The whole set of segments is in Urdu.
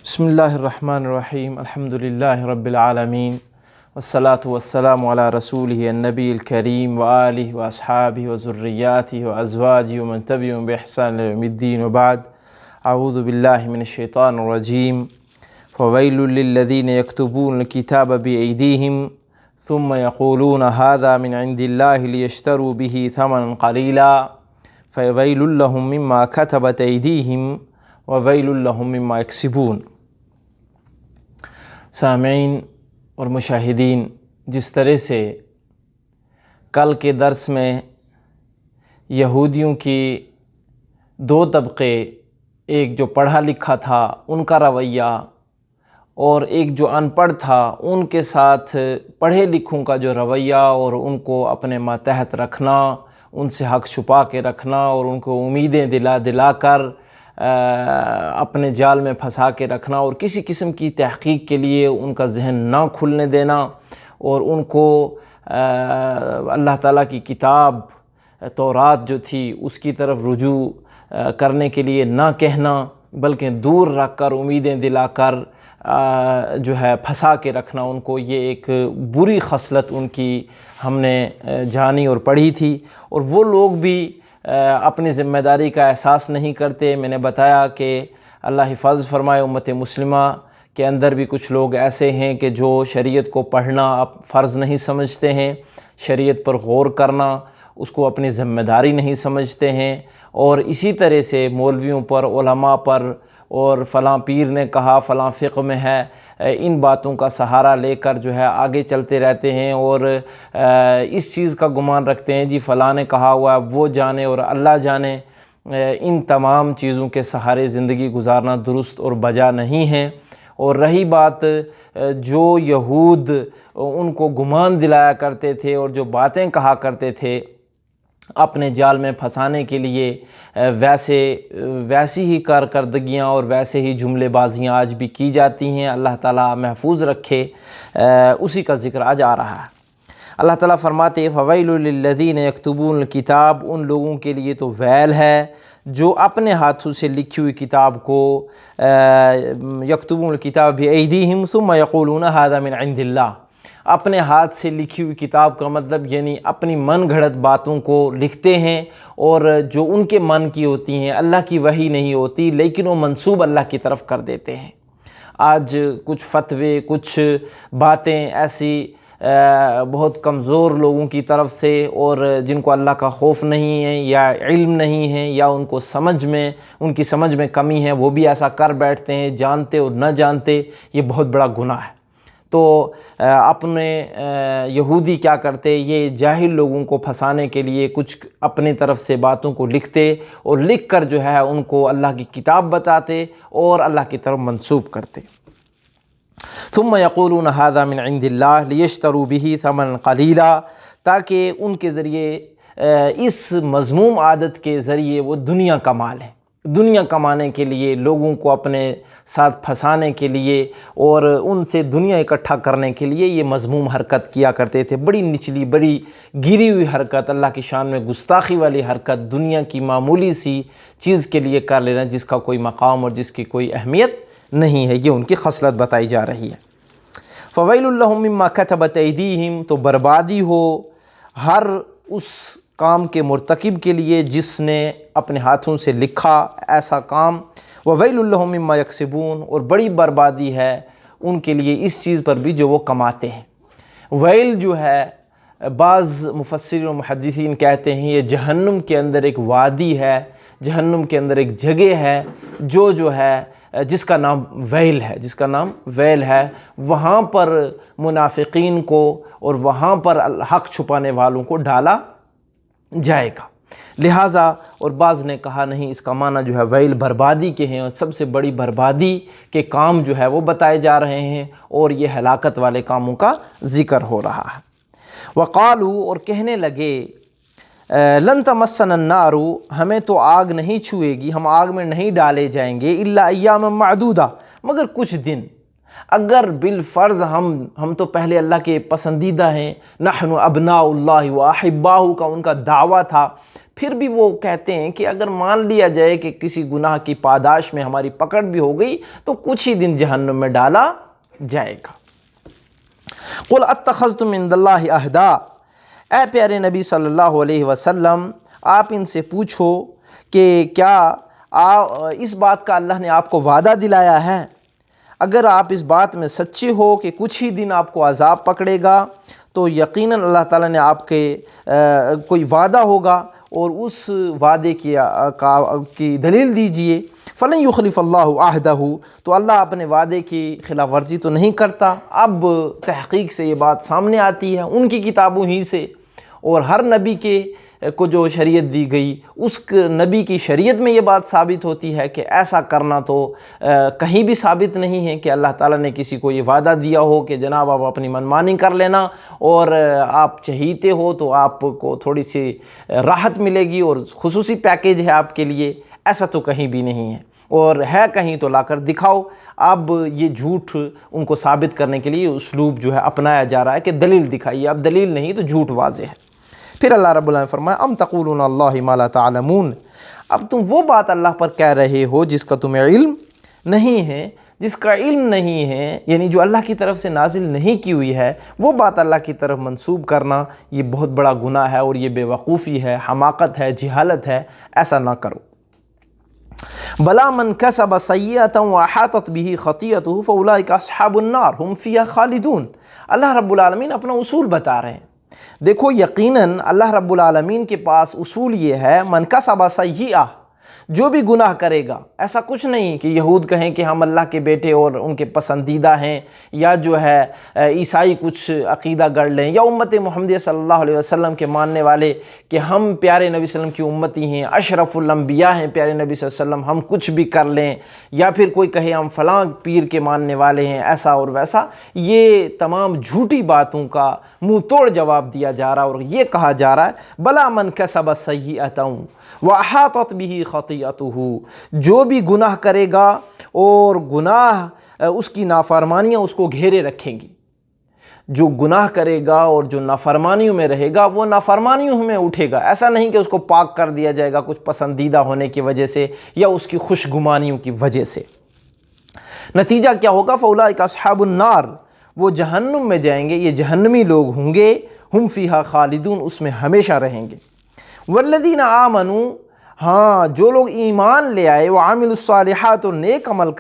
بسم اللہ الرحمن الرحیم الحمدللہ رب العالمین والصلاة والسلام علی رسولہ النبی الکریم وآلہ واصحابہ وذریاتہ وازواجہ ومن تبعہم بإحسان الی یوم الدین وبعد اعوذ باللہ من الشیطان الرجیم فویل للذین یکتبون الکتاب بأیدیہم ثم یقولون ھذا من عند اللہ لیشتروا بہ ثمنا قلیلا فویل لہم مما کتبت ایدیہم وویل لہم مما یکسبون۔ سامعین اور مشاہدین، جس طرح سے کل کے درس میں یہودیوں کی دو طبقے، ایک جو پڑھا لکھا تھا ان کا رویہ اور ایک جو ان پڑھ تھا ان کے ساتھ پڑھے لکھوں کا جو رویہ اور ان کو اپنے ماتحت رکھنا، ان سے حق چھپا کے رکھنا اور ان کو امیدیں دلا کر اپنے جال میں پھنسا کے رکھنا اور کسی قسم کی تحقیق کے لیے ان کا ذہن نہ کھلنے دینا اور ان کو اللہ تعالیٰ کی کتاب تورات جو تھی اس کی طرف رجوع کرنے کے لیے نہ کہنا بلکہ دور رکھ کر امیدیں دلا کر جو ہے پھنسا کے رکھنا ان کو، یہ ایک بری خصلت ان کی ہم نے جانی اور پڑھی تھی۔ اور وہ لوگ بھی اپنی ذمہ داری کا احساس نہیں کرتے۔ میں نے بتایا کہ اللہ حفاظت فرمائے، امت مسلمہ کے اندر بھی کچھ لوگ ایسے ہیں کہ جو شریعت کو پڑھنا فرض نہیں سمجھتے ہیں، شریعت پر غور کرنا اس کو اپنی ذمہ داری نہیں سمجھتے ہیں، اور اسی طرح سے مولویوں پر، علماء پر اور فلاں پیر نے کہا، فلاں فقہ میں ہے، ان باتوں کا سہارا لے کر جو ہے آگے چلتے رہتے ہیں اور اس چیز کا گمان رکھتے ہیں جی فلاں نے کہا ہوا وہ جانے اور اللہ جانے۔ ان تمام چیزوں کے سہارے زندگی گزارنا درست اور بجا نہیں ہے۔ اور رہی بات جو یہود ان کو گمان دلایا کرتے تھے اور جو باتیں کہا کرتے تھے اپنے جال میں پھنسانے کے لیے، ویسی ہی کارکردگیاں اور ویسے ہی جملے بازیاں آج بھی کی جاتی ہیں۔ اللہ تعالیٰ محفوظ رکھے، اسی کا ذکر آج آ رہا ہے۔ اللہ تعالیٰ فرماتے فویل للذین یکتبون الکتاب، ان لوگوں کے لیے تو ویل ہے جو اپنے ہاتھوں سے لکھی ہوئی کتاب کو یکتبون الکتاب بایدیہم ثم یقولون ھذا من عند اللہ، اپنے ہاتھ سے لکھی ہوئی کتاب کا مطلب یعنی اپنی من گھڑت باتوں کو لکھتے ہیں اور جو ان کے من کی ہوتی ہیں، اللہ کی وحی نہیں ہوتی لیکن وہ منسوب اللہ کی طرف کر دیتے ہیں۔ آج کچھ فتوے، کچھ باتیں ایسی بہت کمزور لوگوں کی طرف سے اور جن کو اللہ کا خوف نہیں ہے یا علم نہیں ہے یا ان کی سمجھ میں کمی ہے، وہ بھی ایسا کر بیٹھتے ہیں جانتے اور نہ جانتے۔ یہ بہت بڑا گناہ ہے۔ تو اپنے یہودی کیا کرتے، یہ جاہل لوگوں کو پھنسانے کے لیے کچھ اپنی طرف سے باتوں کو لکھتے اور لکھ کر جو ہے ان کو اللہ کی کتاب بتاتے اور اللہ کی طرف منسوب کرتے۔ ثم یقولون ھذا من عند اللہ لیشتروا بہ ثمنا قلیلا، تاکہ ان کے ذریعے اس مذموم عادت کے ذریعے وہ دنیا کما لیں، دنیا کمانے کے لیے، لوگوں کو اپنے ساتھ پھنسانے کے لیے اور ان سے دنیا اکٹھا کرنے کے لیے یہ مذموم حرکت کیا کرتے تھے۔ بڑی نچلی، بڑی گری ہوئی حرکت، اللہ کی شان میں گستاخی والی حرکت، دنیا کی معمولی سی چیز کے لیے کر لینا جس کا کوئی مقام اور جس کی کوئی اہمیت نہیں ہے، یہ ان کی خصلت بتائی جا رہی ہے۔ فویل لہم مما کتبت ایدیہم، تو بربادی ہو ہر اس کام کے مرتکب کے لیے جس نے اپنے ہاتھوں سے لکھا ایسا کام، وویل لہم مما یکسبون، اور بڑی بربادی ہے ان کے لیے اس چیز پر بھی جو وہ کماتے ہیں۔ ویل جو ہے بعض مفسرین و محدثین کہتے ہیں یہ جہنم کے اندر ایک وادی ہے، جہنم کے اندر ایک جگہ ہے جو ہے جس کا نام ویل ہے، وہاں پر منافقین کو اور وہاں پر حق چھپانے والوں کو ڈالا جائے گا۔ لہٰذا، اور بعض نے کہا نہیں، اس کا معنی جو ہے ویل بربادی کے ہیں اور سب سے بڑی بربادی کے کام جو ہے وہ بتائے جا رہے ہیں اور یہ ہلاکت والے کاموں کا ذکر ہو رہا ہے۔ وقالوا، اور کہنے لگے، لن تمسنا النار، ہمیں تو آگ نہیں چھوئے گی، ہم آگ میں نہیں ڈالے جائیں گے، الا ایاما معدودہ، مگر کچھ دن۔ اگر بالفرض ہم تو پہلے اللہ کے پسندیدہ ہیں، نحن ابناء اللہ و احباہ کا ان کا دعویٰ تھا، پھر بھی وہ کہتے ہیں کہ اگر مان لیا جائے کہ کسی گناہ کی پاداش میں ہماری پکڑ بھی ہو گئی تو کچھ ہی دن جہنم میں ڈالا جائے گا۔ قل اتخذتم عند اللہ عہدا، اے پیارے نبی صلی اللہ علیہ وسلم آپ ان سے پوچھو کہ کیا اس بات کا اللہ نے آپ کو وعدہ دلایا ہے؟ اگر آپ اس بات میں سچے ہو کہ کچھ ہی دن آپ کو عذاب پکڑے گا تو یقیناً اللہ تعالیٰ نے آپ کے کوئی وعدہ ہوگا، اور اس وعدے کی دلیل دیجئے۔ فلن یخلف اللہ عہدہ، تو اللہ اپنے وعدے کی خلاف ورزی تو نہیں کرتا۔ اب تحقیق سے یہ بات سامنے آتی ہے ان کی کتابوں ہی سے، اور ہر نبی کو جو شریعت دی گئی اس نبی کی شریعت میں یہ بات ثابت ہوتی ہے کہ ایسا کرنا تو کہیں بھی ثابت نہیں ہے کہ اللہ تعالیٰ نے کسی کو یہ وعدہ دیا ہو کہ جناب آپ اپنی منمانی کر لینا اور آپ چہیتے ہو تو آپ کو تھوڑی سی راحت ملے گی اور خصوصی پیکیج ہے آپ کے لیے، ایسا تو کہیں بھی نہیں ہے، اور ہے کہیں تو لا کر دکھاؤ۔ اب یہ جھوٹ ان کو ثابت کرنے کے لیے اسلوب جو ہے اپنایا جا رہا ہے کہ دلیل دکھائیے، اب دلیل نہیں تو جھوٹ واضح ہے۔ پھر اللہ رب العالمین فرمایا ام تقولون اللہ ما لا تعلمون، اب تم وہ بات اللہ پر کہہ رہے ہو جس کا تمہیں علم نہیں ہے، جس کا علم نہیں ہے یعنی جو اللہ کی طرف سے نازل نہیں کی ہوئی ہے، وہ بات اللہ کی طرف منسوب کرنا یہ بہت بڑا گناہ ہے، اور یہ بے وقوفی ہے، حماقت ہے، جہالت ہے، ایسا نہ کرو۔ بلا من کسب سیئۃ واحاطت به خطیئتہ فاولئک اصحاب النار هم فیہا خالدون۔ اللہ رب العالمین اپنا اصول بتا رہے ہیں۔ دیکھو یقیناً اللہ رب العالمین کے پاس اصول یہ ہے، من کسب سیئہ، جو بھی گناہ کرے گا، ایسا کچھ نہیں کہ یہود کہیں کہ ہم اللہ کے بیٹے اور ان کے پسندیدہ ہیں، یا جو ہے عیسائی کچھ عقیدہ گڑھ لیں، یا امت محمدیہ صلی اللہ علیہ وسلم کے ماننے والے کہ ہم پیارے نبی صلی اللہ علیہ وسلم کی امتی ہیں، اشرف الانبیاء ہیں پیارے نبی صلی اللہ علیہ وسلم، ہم کچھ بھی کر لیں، یا پھر کوئی کہے ہم فلاں پیر کے ماننے والے ہیں، ایسا اور ویسا۔ یہ تمام جھوٹی باتوں کا منہ توڑ جواب دیا جا رہا ہے، اور یہ کہا جا رہا ہے بلا من کسب سیئۃ وَأَحَاطَتْ بِهِ خَطِیئَتُهُ، جو بھی گناہ کرے گا اور گناہ اس کی نافرمانیاں اس کو گھیرے رکھیں گی، جو گناہ کرے گا اور جو نافرمانیوں میں رہے گا وہ نافرمانیوں میں اٹھے گا، ایسا نہیں کہ اس کو پاک کر دیا جائے گا کچھ پسندیدہ ہونے کی وجہ سے یا اس کی خوش گمانیوں کی وجہ سے۔ نتیجہ کیا ہوگا؟ فَأُولَئِكَ أَصْحَابُ النَّارِ، وہ جہنم میں جائیں گے، یہ جہنمی لوگ ہوں گے، ہم فیہا خالدون، اس میں ہمیشہ رہیں گے۔ والذین آمنوا، ہاں جو لوگ ایمان لے آئے، وعاملوا الصالحات، اور نیک عمل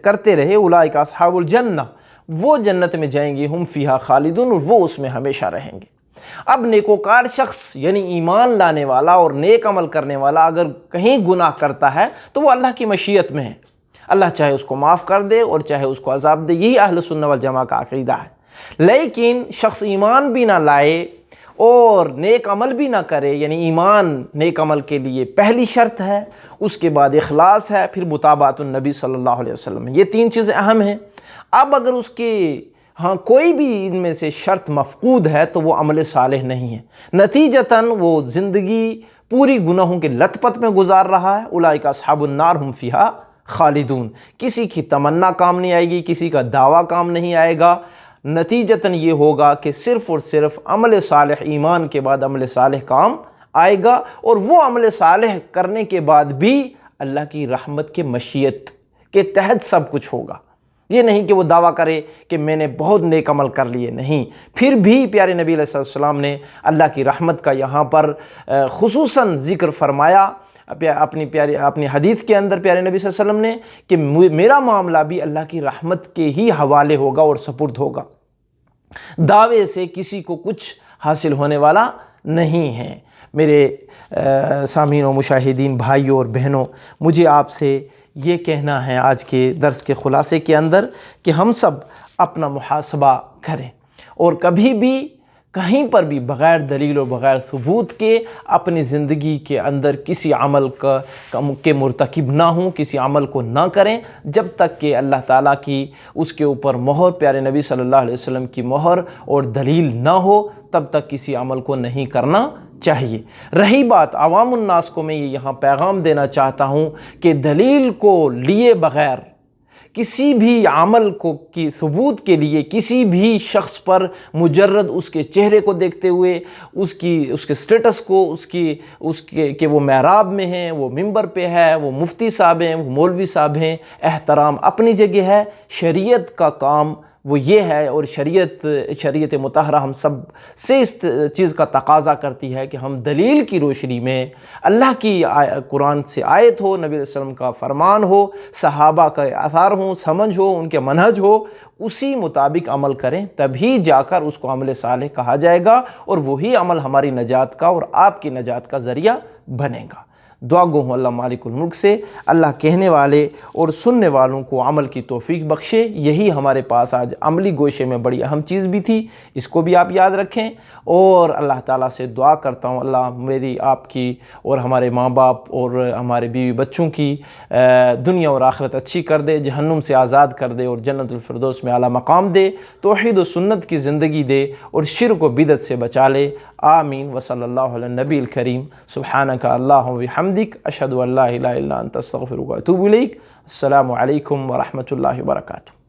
کرتے رہے، اولئک اصحاب الجنہ، وہ جنت میں جائیں گے، ہم فیہا خالدون، اور وہ اس میں ہمیشہ رہیں گے۔ اب نیکوکار شخص یعنی ایمان لانے والا اور نیک عمل کرنے والا اگر کہیں گناہ کرتا ہے تو وہ اللہ کی مشیت میں ہے، اللہ چاہے اس کو معاف کر دے اور چاہے اس کو عذاب دے، یہی اہل سنت والجماعہ کا عقیدہ ہے۔ لیکن شخص ایمان بھی نہ لائے اور نیک عمل بھی نہ کرے، یعنی ایمان نیک عمل کے لیے پہلی شرط ہے، اس کے بعد اخلاص ہے، پھر متابعت النبی صلی اللہ علیہ وسلم، یہ تین چیزیں اہم ہیں۔ اب اگر اس کے کوئی بھی ان میں سے شرط مفقود ہے تو وہ عمل صالح نہیں ہے، نتیجتاً وہ زندگی پوری گناہوں کے لت پت میں گزار رہا ہے۔ اولئک اصحاب النار ہم فیہا خالدون، کسی کی تمنا کام نہیں آئے گی، کسی کا دعویٰ کام نہیں آئے گا، نتیجتاً یہ ہوگا کہ صرف اور صرف عمل صالح، ایمان کے بعد عمل صالح کام آئے گا، اور وہ عمل صالح کرنے کے بعد بھی اللہ کی رحمت کے مشیت کے تحت سب کچھ ہوگا۔ یہ نہیں کہ وہ دعویٰ کرے کہ میں نے بہت نیک عمل کر لیے، نہیں، پھر بھی پیارے نبی علیہ السلام نے اللہ کی رحمت کا یہاں پر خصوصاً ذکر فرمایا اپنی حدیث کے اندر پیارے نبی صلی اللہ علیہ وسلم نے کہ میرا معاملہ بھی اللہ کی رحمت کے ہی حوالے ہوگا اور سپرد ہوگا، دعوے سے کسی کو کچھ حاصل ہونے والا نہیں ہے۔ میرے سامعین و مشاہدین بھائیوں اور بہنوں، مجھے آپ سے یہ کہنا ہے آج کے درس کے خلاصے کے اندر کہ ہم سب اپنا محاسبہ کریں، اور کبھی بھی کہیں پر بھی بغیر دلیل اور بغیر ثبوت کے اپنی زندگی کے اندر کسی عمل کے مرتکب نہ ہوں، کسی عمل کو نہ کریں جب تک کہ اللہ تعالیٰ کی اس کے اوپر مہر، پیارے نبی صلی اللہ علیہ وسلم کی مہر اور دلیل نہ ہو، تب تک کسی عمل کو نہیں کرنا چاہیے۔ رہی بات عوام الناس کو میں یہاں پیغام دینا چاہتا ہوں کہ دلیل کو لیے بغیر کسی بھی عمل کو کی ثبوت کے لیے کسی بھی شخص پر مجرد اس کے چہرے کو دیکھتے ہوئے، اس کے سٹیٹس کو، اس کے کہ وہ محراب میں ہیں، وہ منبر پہ ہے، وہ مفتی صاحب ہیں، وہ مولوی صاحب ہیں، احترام اپنی جگہ ہے، شریعت کا کام وہ یہ ہے، اور شریعت مطہرہ ہم سب سے اس چیز کا تقاضا کرتی ہے کہ ہم دلیل کی روشنی میں، اللہ کی قرآن سے آیت ہو، نبی علیہ السلام کا فرمان ہو، صحابہ کا آثار ہوں، سمجھ ہو، ان کے منہج ہو، اسی مطابق عمل کریں، تبھی جا کر اس کو عمل صالح کہا جائے گا، اور وہی عمل ہماری نجات کا اور آپ کی نجات کا ذریعہ بنے گا۔ دعا گو ہوں اللہ مالک الملک سے اللہ کہنے والے اور سننے والوں کو عمل کی توفیق بخشے۔ یہی ہمارے پاس آج عملی گوشے میں بڑی اہم چیز بھی تھی، اس کو بھی آپ یاد رکھیں، اور اللہ تعالیٰ سے دعا کرتا ہوں اللہ میری آپ کی اور ہمارے ماں باپ اور ہمارے بیوی بچوں کی دنیا اور آخرت اچھی کر دے، جہنم سے آزاد کر دے، اور جنت الفردوس میں اعلیٰ مقام دے، توحید و سنت کی زندگی دے، اور شرک و بدعت سے بچا لے۔ آمین وصلی اللہ علی النبی الکریم۔ سبحانک اللہم وبحمدک، اشہد ان لا الہ الا انت استغفرک واتوب الیک۔ السلام علیکم ورحمۃ اللہ وبرکاتہ۔